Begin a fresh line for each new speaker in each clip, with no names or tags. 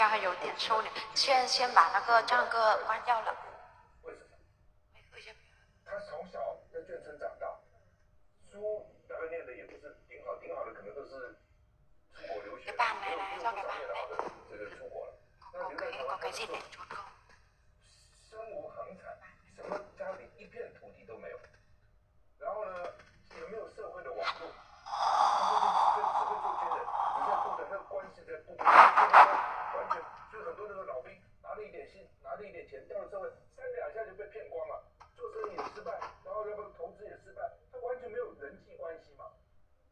天还有点收敛，先把那个唱歌关掉了。
为什么？他从小在眷村长大，书大概念的也不是挺好，挺好的可能都是出國留學。
cái bàn này này do cái bàn này。
这个出國了。
có cái gì để trốn không？
身无横財，什麼家裡一片土地都沒有，然後呢，也沒有社會的網絡，他只會做軍人，你在部隊那個關係在部隊，完全就很多那個老兵拿了一點薪，拿了一點錢，到了社會3-2下就被騙光了，做生意也失敗，然後要不投資也失敗，他完全沒有人際關係嘛。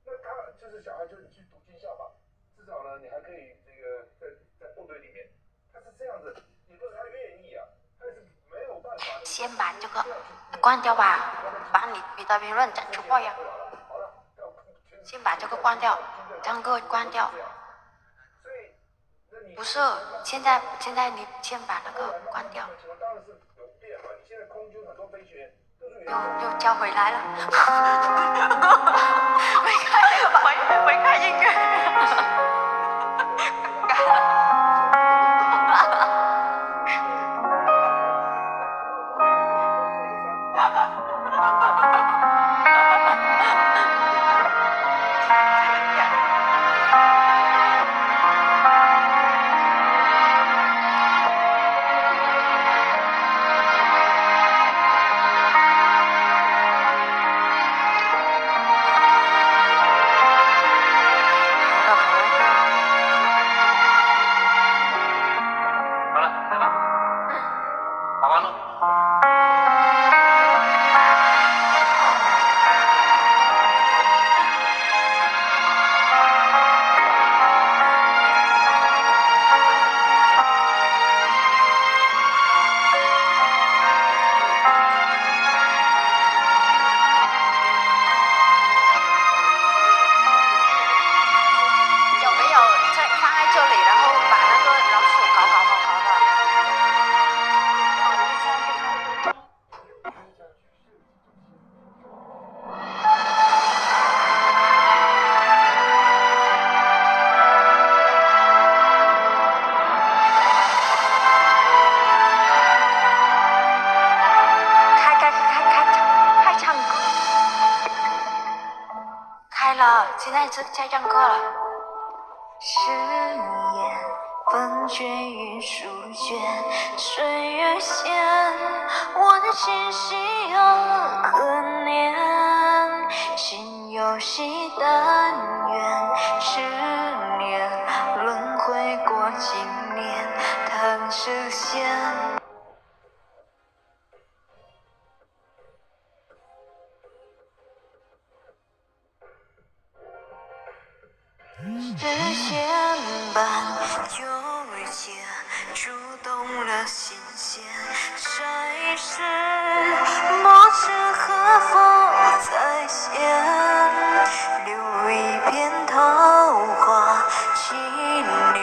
那他就是小孩，就是你去讀軍校吧，至少呢你還可以這個在部隊裡面，他是這樣子，也不是他願意啊。
先把这个关掉吧，把你的评论讲出话呀。先把这个关掉，唱歌关掉。不是，现在你先把那个关掉。又叫回来了。回看音乐。现在在唱歌了。
誓言风卷云舒卷，岁月线，我的心系又可念，心有惜但愿，10年轮回过今年，叹世间。时间般纠结，触动了心弦。上一世，莫知何否再现，留一片桃花纪念，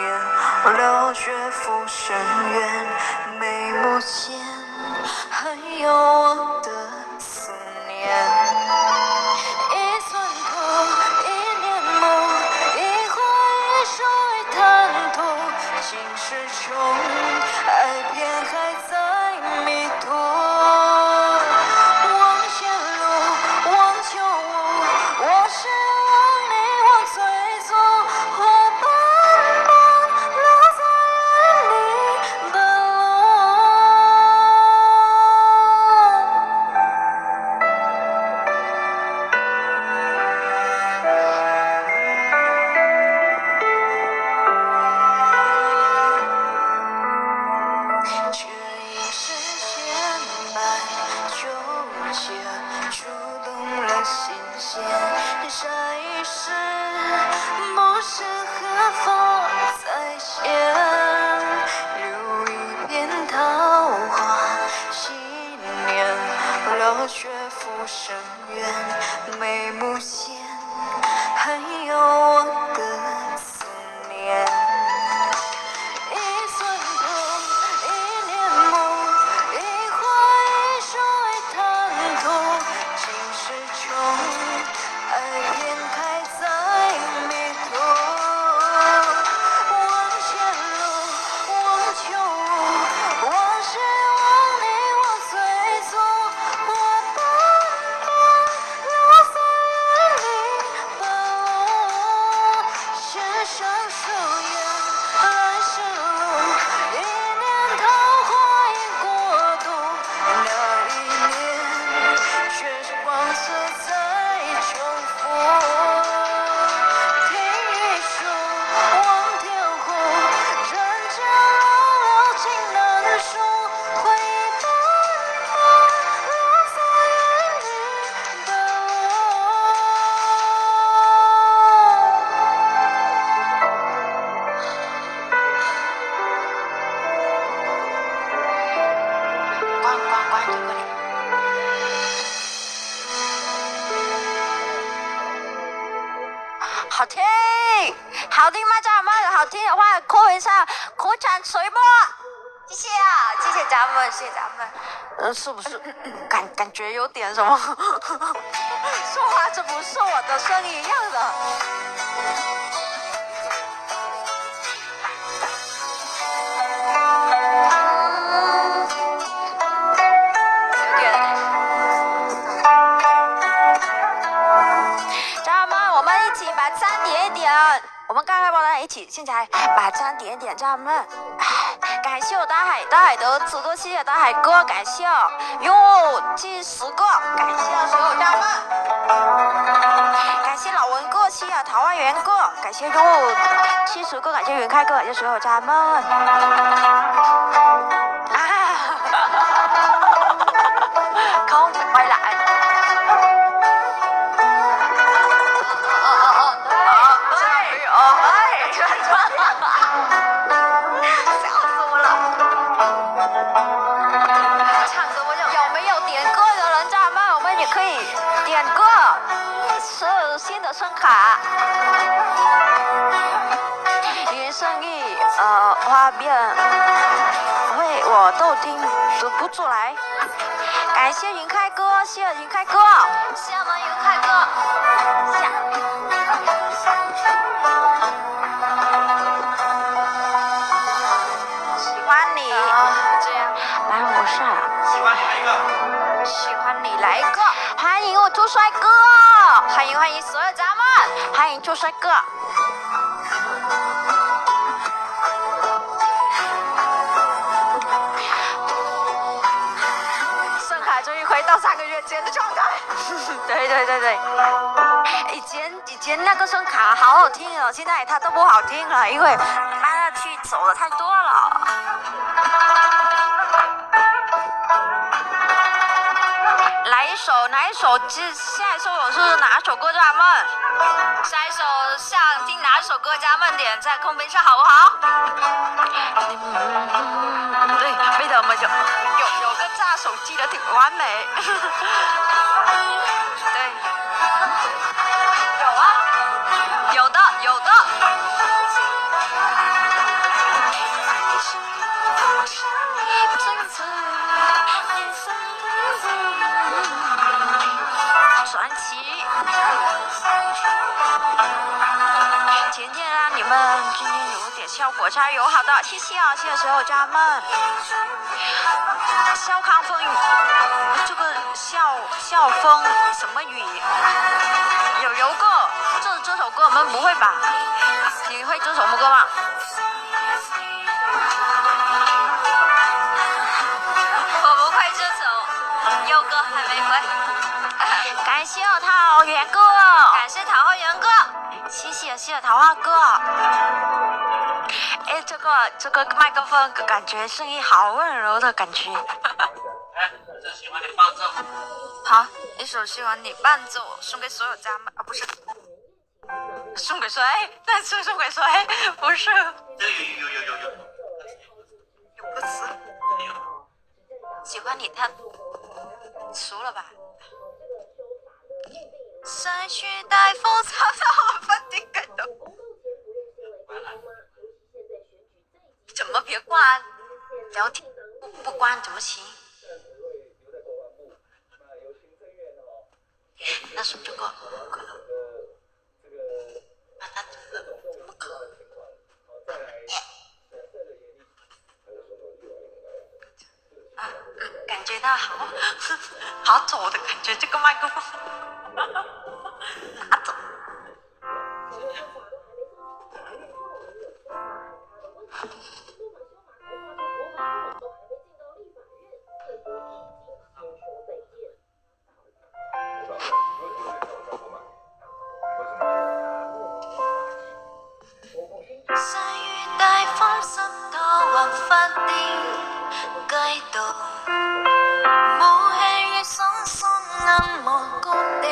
了却浮生缘。眉目间，还有我的思念。心事重，爱偏还在迷途。望前路，望旧物，我是望你我最踪。花斑斑留在远离的这一世牵绊纠结，触动了心弦。下一世，不知何否再现，留一片桃花纪念，了却浮生缘。眉目间，还有我的思念。
关这个里。好听，好听吗，家人们？好听的话，扣一下，鼓掌锤波。谢谢啊，谢谢家人们，谢谢家人们。是不是感觉有点什么？说话这不是我的声音一样的。有点。家人们，我们一起把餐点一点。我们刚刚抱在一起，现在把餐点一点，家人们。感谢我大海的此哥，谢谢大海哥，感谢哟，近10个，感谢所有家人们，感谢老文哥，谢谢桃花源哥，感谢哟70个，感谢云开哥，感谢所有家人们。không phải quay lại. Số 新的声卡，原声音花边，我都听不出来。感谢云开哥，谢谢云开哥，谢谢我们云开哥，喜欢你，这样，来我上，喜欢你来一个，喜欢你来一个，欢迎我朱帅哥。欢迎所有家人们，欢迎朱帅哥。声卡终于回到3个月前的状态。对，以前那个声卡好好听哦，现在它都不好听了，因为搬下去走的太多了。哪一首？下一首我是哪首歌，家人们？下一首想听哪首歌，家人们点在空屏上好不好？对，bây giờ mình有个炸手机的挺完美。对，有啊，有的。传奇，甜甜啊，你们今天有点效果，加油！好的，谢谢啊，谢谢所有家人们。笑康风雨，这个笑风什么雨？有个这首歌我们不会吧？你会这首歌吗？我不会这首，优哥还没会。感谢桃源哥，感谢桃花源哥，谢谢桃花哥。哎，这个麦克风感觉声音好温柔的感觉。
这喜欢你伴奏。
好，一首喜欢你伴奏，送给所有家人们啊，不是，送给谁？那是送给谁？不是。有歌词。喜欢你，他熟了吧？山雪带风骚到我分顶感动。怎么别关？聊天不关怎么行？那是这个可能把它怎么可感觉到好走的感觉，这个麦克风拿走。細雨帶風濕透橫發電街道，冇氣與爽爽暗無固定。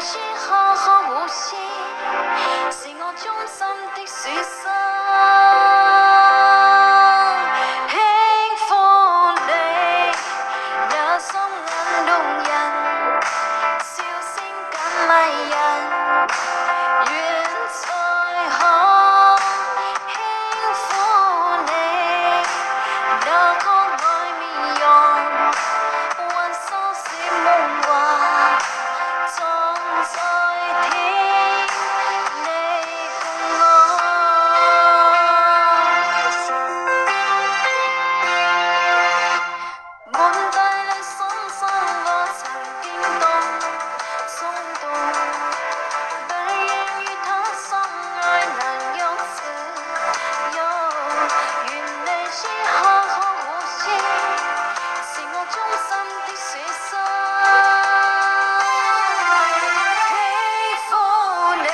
是可可無私，是我衷心的損失。輕負你那心眼動人，笑聲更迷人，願再可輕撫你那可愛面容，還收拾夢話，裝在天，你共我。滿帶淚深深，我曾經動鬆動，但願與他深愛難用自由。願你知可可無私，是我衷心的損失。喜歡你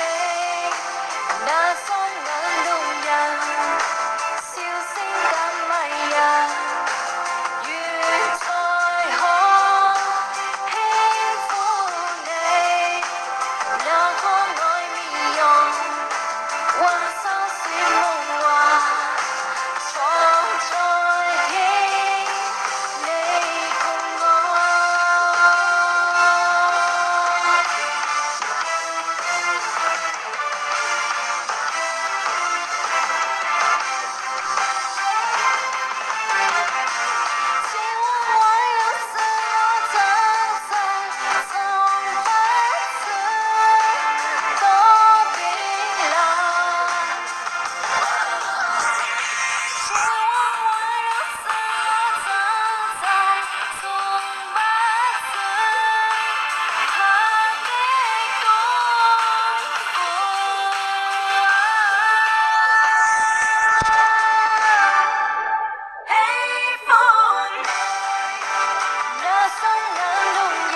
那雙眼動人，笑聲更迷人。願再可輕撫你那可愛面容，還收拾夢話，藏在天，你共我。千萬位有是我真實，從不知多變老。千萬位有是我真實，從不知他的功夫。喜歡你那雙眼動人，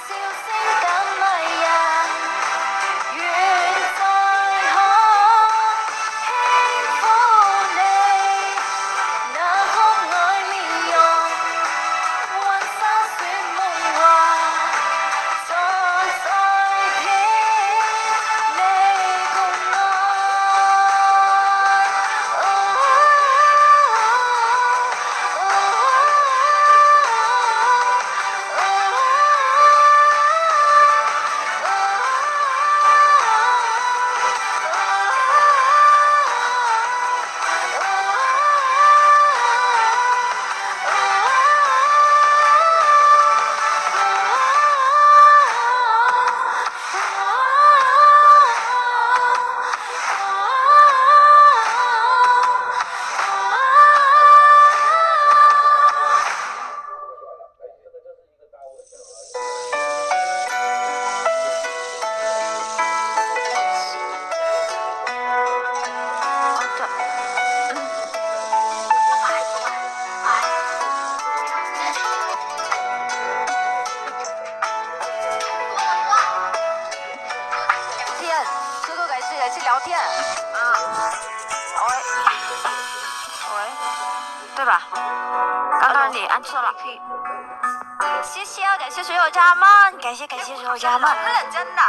笑聲更迷人，願再可輕撫你那可愛面容，還收拾夢話，藏在天，你共
天，QQ改去聊天啊。喂，对吧？刚刚你按错了。谢谢，感谢所有家人们，感谢所有家人们。
认真的。